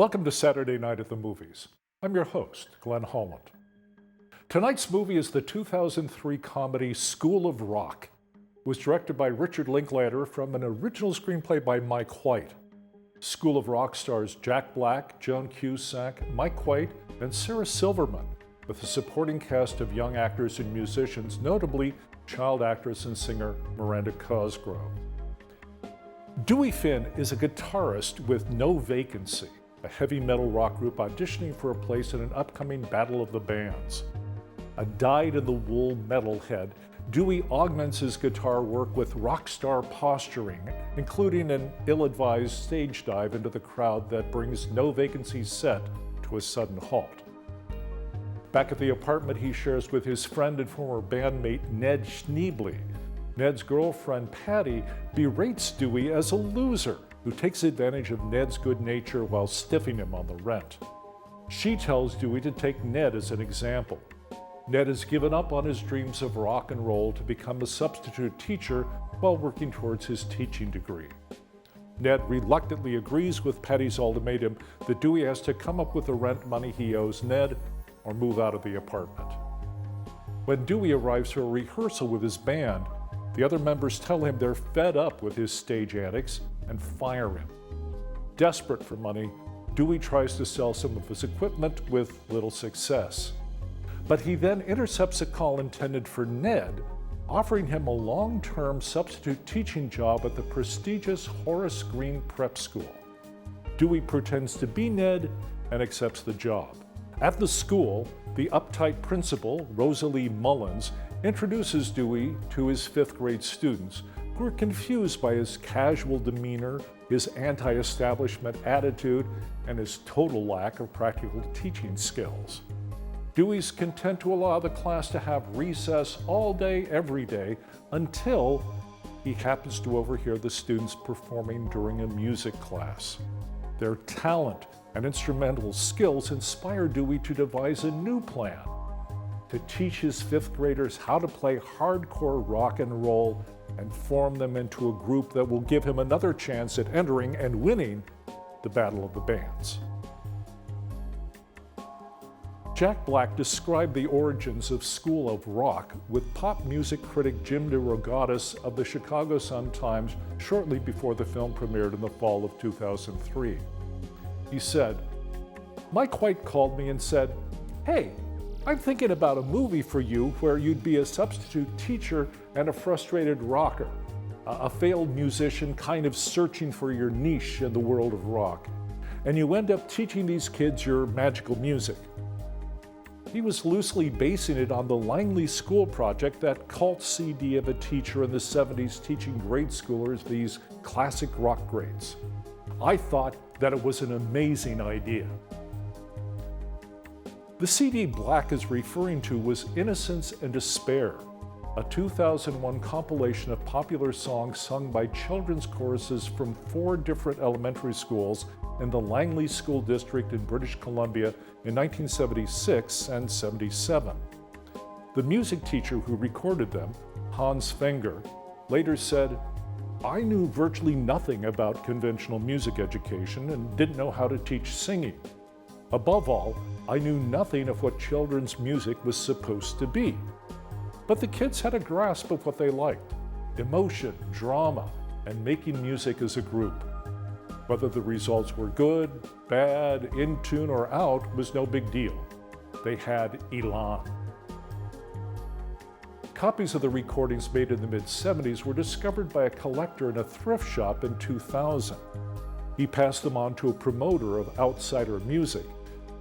Welcome to Saturday Night at the Movies. I'm your host, Glenn Holland. Tonight's movie is the 2003 comedy School of Rock. It was directed by Richard Linklater from an original screenplay by Mike White. School of Rock stars Jack Black, Joan Cusack, Mike White, and Sarah Silverman, with a supporting cast of young actors and musicians, notably child actress and singer Miranda Cosgrove. Dewey Finn is a guitarist with no vacancy, a heavy metal rock group auditioning for a place in an upcoming battle of the bands. A dyed-in-the-wool metalhead, Dewey augments his guitar work with rock star posturing, including an ill-advised stage dive into the crowd that brings No Vacancy's set to a sudden halt. Back at the apartment he shares with his friend and former bandmate Ned Schneebly, Ned's girlfriend Patty berates Dewey as a loser who takes advantage of Ned's good nature while stiffing him on the rent. She tells Dewey to take Ned as an example. Ned has given up on his dreams of rock and roll to become a substitute teacher while working towards his teaching degree. Ned reluctantly agrees with Patty's ultimatum that Dewey has to come up with the rent money he owes Ned or move out of the apartment. When Dewey arrives for a rehearsal with his band, the other members tell him they're fed up with his stage antics and fire him. Desperate for money, Dewey tries to sell some of his equipment with little success. But he then intercepts a call intended for Ned, offering him a long-term substitute teaching job at the prestigious Horace Green Prep School. Dewey pretends to be Ned and accepts the job. At the school, the uptight principal, Rosalie Mullins, introduces Dewey to his fifth grade students, who are confused by his casual demeanor, his anti-establishment attitude, and his total lack of practical teaching skills. Dewey's content to allow the class to have recess all day, every day, until he happens to overhear the students performing during a music class. Their talent and instrumental skills inspire Dewey to devise a new plan: to teach his fifth graders how to play hardcore rock and roll and form them into a group that will give him another chance at entering and winning the Battle of the Bands. Jack Black described the origins of School of Rock with pop music critic Jim DeRogatis of the Chicago Sun-Times shortly before the film premiered in the fall of 2003. He said, "Mike White called me and said, 'Hey, I'm thinking about a movie for you where you'd be a substitute teacher and a frustrated rocker, a failed musician kind of searching for your niche in the world of rock, and you end up teaching these kids your magical music.'" He was loosely basing it on the Langley School Project, that cult CD of a teacher in the 70s teaching grade schoolers these classic rock grades. I thought that it was an amazing idea. The CD Black is referring to was Innocence and Despair, a 2001 compilation of popular songs sung by children's choruses from 4 different elementary schools in the Langley School District in British Columbia in 1976 and 77. The music teacher who recorded them, Hans Fenger, later said, "I knew virtually nothing about conventional music education and didn't know how to teach singing. Above all, I knew nothing of what children's music was supposed to be. But the kids had a grasp of what they liked: emotion, drama, and making music as a group. Whether the results were good, bad, in tune, or out was no big deal. They had elan." Copies of the recordings made in the mid-70s were discovered by a collector in a thrift shop in 2000. He passed them on to a promoter of outsider music,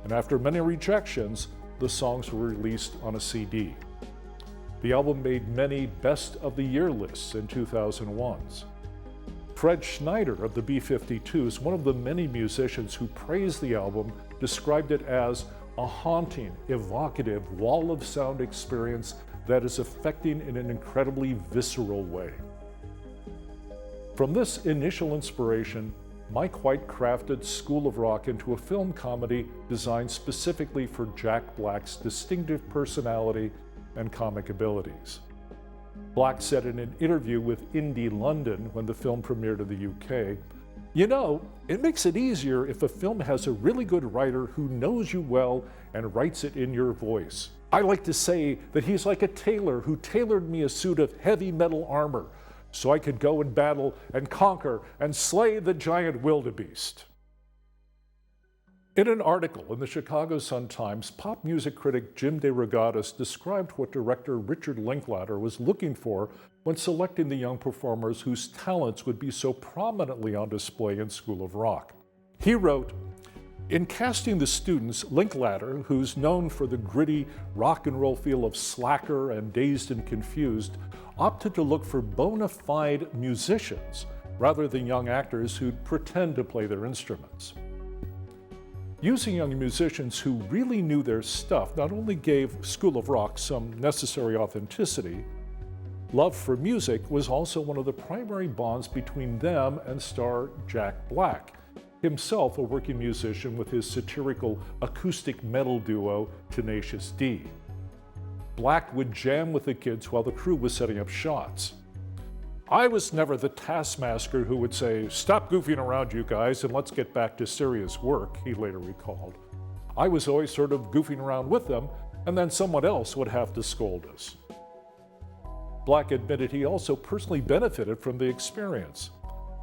and after many rejections, the songs were released on a CD. The album made many Best of the Year lists in 2001's. Fred Schneider of the B-52s, one of the many musicians who praised the album, described it as a haunting, evocative, wall of sound experience that is affecting in an incredibly visceral way. From this initial inspiration, Mike White crafted School of Rock into a film comedy designed specifically for Jack Black's distinctive personality and comic abilities. Black said in an interview with Indie London when the film premiered in the UK, You know, it makes it easier if a film has a really good writer who knows you well and writes it in your voice. I like to say that he's like a tailor who tailored me a suit of heavy metal armor so I could go in battle and conquer and slay the giant wildebeest. In an article in the Chicago Sun-Times, pop music critic Jim DeRogatis described what director Richard Linklater was looking for when selecting the young performers whose talents would be so prominently on display in School of Rock. He wrote, "In casting the students, Linklater, who's known for the gritty rock and roll feel of Slacker and Dazed and Confused, opted to look for bona fide musicians rather than young actors who'd pretend to play their instruments." Using young musicians who really knew their stuff not only gave School of Rock some necessary authenticity, love for music was also one of the primary bonds between them and star Jack Black, himself a working musician with his satirical acoustic metal duo Tenacious D. Black would jam with the kids while the crew was setting up shots. "I was never the taskmaster who would say, 'Stop goofing around, you guys, and let's get back to serious work,'" he later recalled. "I was always sort of goofing around with them, and then someone else would have to scold us." Black admitted he also personally benefited from the experience.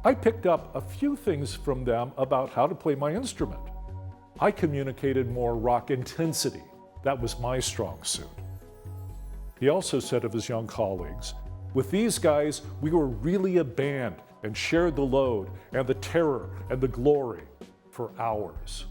"I picked up a few things from them about how to play my instrument. I communicated more rock intensity. That was my strong suit." He also said of his young colleagues, "With these guys, we were really a band and shared the load and the terror and the glory for hours."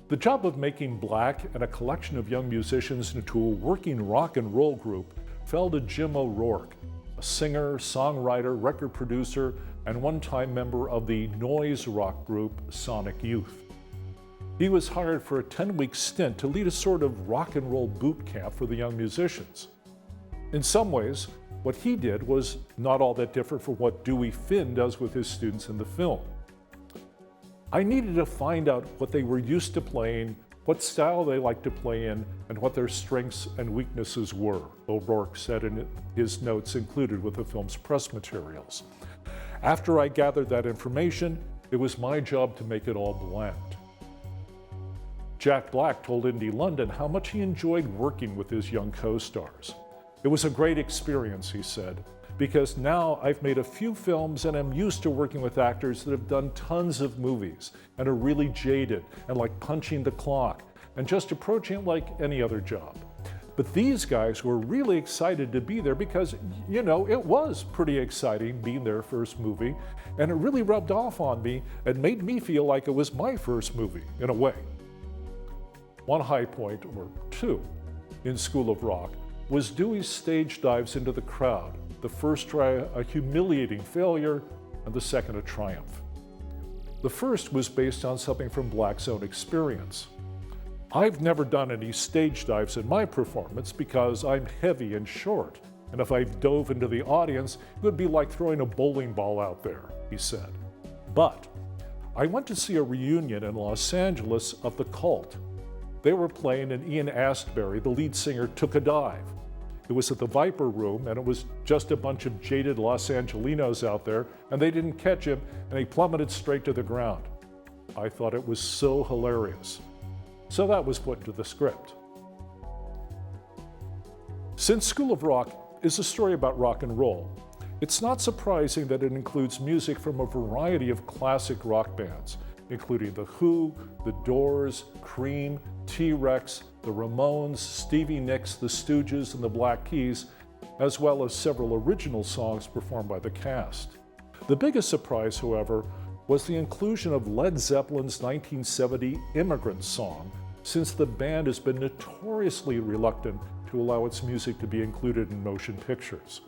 The job of making Black and a collection of young musicians into a working rock and roll group fell to Jim O'Rourke, a singer, songwriter, record producer, and one-time member of the noise rock group Sonic Youth. He was hired for a 10-week stint to lead a sort of rock and roll boot camp for the young musicians. In some ways, what he did was not all that different from what Dewey Finn does with his students in the film. "I needed to find out what they were used to playing, what style they liked to play in, and what their strengths and weaknesses were," O'Rourke said in his notes included with the film's press materials. "After I gathered that information, it was my job to make it all blend." Jack Black told Indie London how much he enjoyed working with his young co-stars. "It was a great experience," he said, "because now I've made a few films and I'm used to working with actors that have done tons of movies and are really jaded and like punching the clock and just approaching it like any other job. But these guys were really excited to be there because, you know, it was pretty exciting being their first movie, and it really rubbed off on me and made me feel like it was my first movie, in a way." One high point, or two, in School of Rock was Dewey's stage dives into the crowd, the first try a humiliating failure, and the second a triumph. The first was based on something from Black's own experience. "I've never done any stage dives in my performance because I'm heavy and short, and if I dove into the audience, it would be like throwing a bowling ball out there," he said. "But I went to see a reunion in Los Angeles of The Cult. They were playing and Ian Astbury, the lead singer, took a dive. It was at the Viper Room, and it was just a bunch of jaded Los Angelinos out there, and they didn't catch him, and he plummeted straight to the ground. I thought it was so hilarious." So that was put into the script. Since School of Rock is a story about rock and roll, it's not surprising that it includes music from a variety of classic rock bands, including The Who, The Doors, Cream, T-Rex, The Ramones, Stevie Nicks, The Stooges, and the Black Keys, as well as several original songs performed by the cast. The biggest surprise, however, was the inclusion of Led Zeppelin's 1970 Immigrant Song, since the band has been notoriously reluctant to allow its music to be included in motion pictures.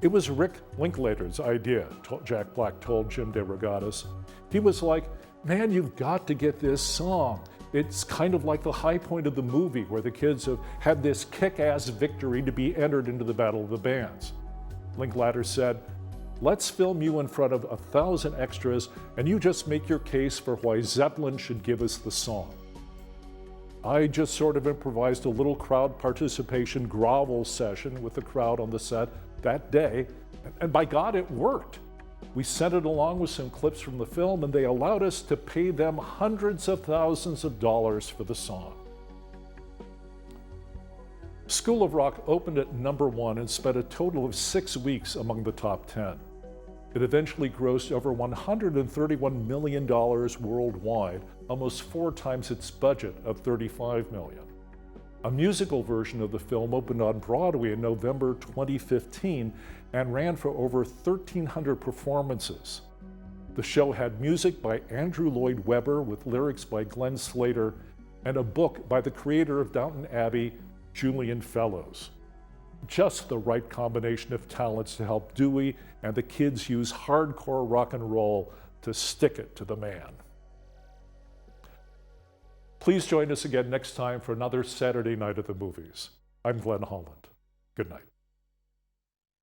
"It was Rick Linklater's idea," Jack Black told Jim DeRogatis. "He was like, 'Man, you've got to get this song. It's kind of like the high point of the movie where the kids have had this kick-ass victory to be entered into the Battle of the Bands.' Linklater said, 'Let's film you in front of 1,000 extras and you just make your case for why Zeppelin should give us the song.' I just sort of improvised a little crowd participation grovel session with the crowd on the set that day, and by God, it worked. We sent it along with some clips from the film, and they allowed us to pay them hundreds of thousands of dollars for the song. School of Rock opened at #1 and spent a total of 6 weeks among the top 10. It eventually grossed over $131 million worldwide, almost 4 times its budget of $35 million. A musical version of the film opened on Broadway in November 2015 and ran for over 1,300 performances. The show had music by Andrew Lloyd Webber with lyrics by Glenn Slater and a book by the creator of Downton Abbey, Julian Fellows. Just the right combination of talents to help Dewey and the kids use hardcore rock and roll to stick it to the man. Please join us again next time for another Saturday Night at the Movies. I'm Glenn Holland. Good night.